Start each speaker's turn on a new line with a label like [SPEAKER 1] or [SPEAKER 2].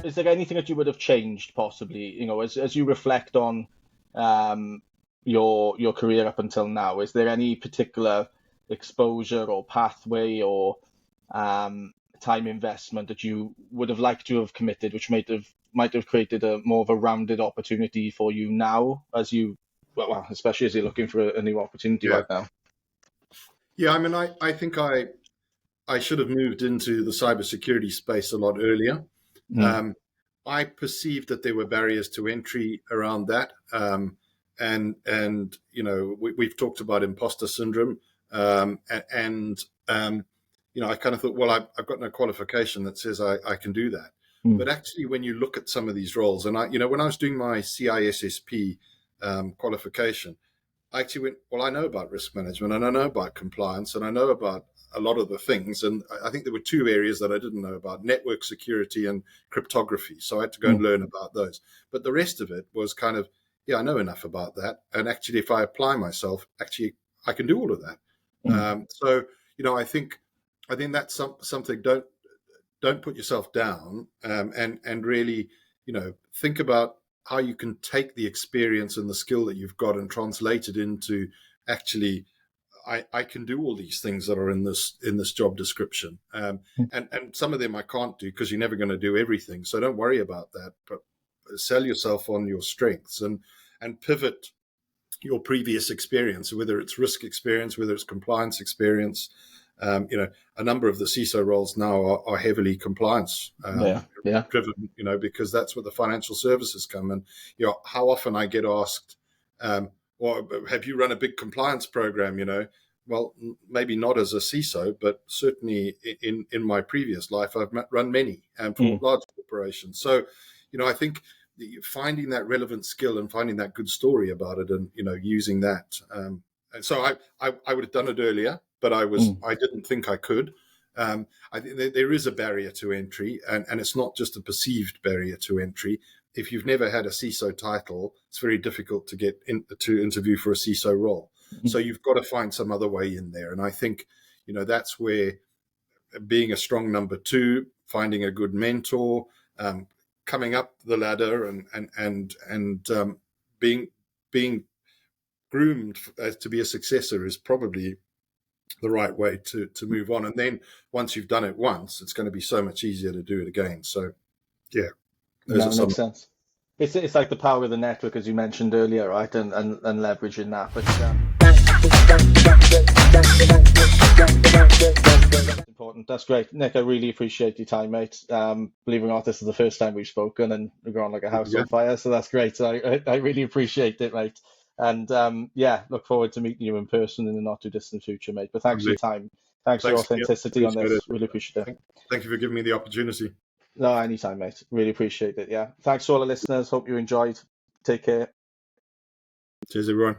[SPEAKER 1] is there anything that you would have changed possibly, as you reflect on your career up until now? Is there any particular exposure or pathway or time investment that you would have liked to have committed, which might have created a more of a rounded opportunity for you now, well, especially as you're looking for a new opportunity right now?
[SPEAKER 2] Yeah, I mean, I think I should have moved into the cybersecurity space a lot earlier. I perceived that there were barriers to entry around that. And we've talked about imposter syndrome. I kind of thought, well, I've got no qualification that says I can do that. But actually, when you look at some of these roles, and when I was doing my CISSP qualification, I actually went, well, I know about risk management and I know about compliance and I know about a lot of the things. And I think there were two areas that I didn't know about: network security and cryptography. So I had to go and learn about those. But the rest of it was kind of, yeah, I know enough about that. And actually, if I apply myself, actually, I can do all of that. So, I think that's something. Don't put yourself down, and really, think about how you can take the experience and the skill that you've got and translate it into actually, I can do all these things that are in this job description. And some of them I can't do because you're never going to do everything. So don't worry about that, but sell yourself on your strengths and pivot your previous experience, whether it's risk experience, whether it's compliance experience. A number of the CISO roles now are heavily compliance driven, because that's where the financial services come. And, how often I get asked, well, have you run a big compliance program? Well, maybe not as a CISO, but certainly in my previous life, I've run many for large corporations. So, I think finding that relevant skill and finding that good story about it and, using that. And so I would have done it earlier, but I didn't think I could. I think there is a barrier to entry, and it's not just a perceived barrier to entry. If you've never had a CISO title, it's very difficult to get to interview for a CISO role. So you've got to find some other way in there. And I think, that's where being a strong number two, finding a good mentor, coming up the ladder and being groomed to be a successor is probably the right way to move on. And then once you've done it once, it's going to be so much easier to do it again. So, yeah.
[SPEAKER 1] That makes sense. It's like the power of the network, as you mentioned earlier, right? And leveraging that. But that's important. That's great. Nick, I really appreciate your time, mate. Believe it or not, this is the first time we've spoken and we're on like a house on fire. So that's great. So I really appreciate it, mate. And look forward to meeting you in person in the not too distant future, mate. But thanks for your time. Thanks for your authenticity on this. Really appreciate it.
[SPEAKER 2] Thank you for giving me the opportunity.
[SPEAKER 1] No, anytime, mate. Really appreciate it. Yeah. Thanks to all the listeners. Hope you enjoyed. Take care.
[SPEAKER 2] Cheers, everyone.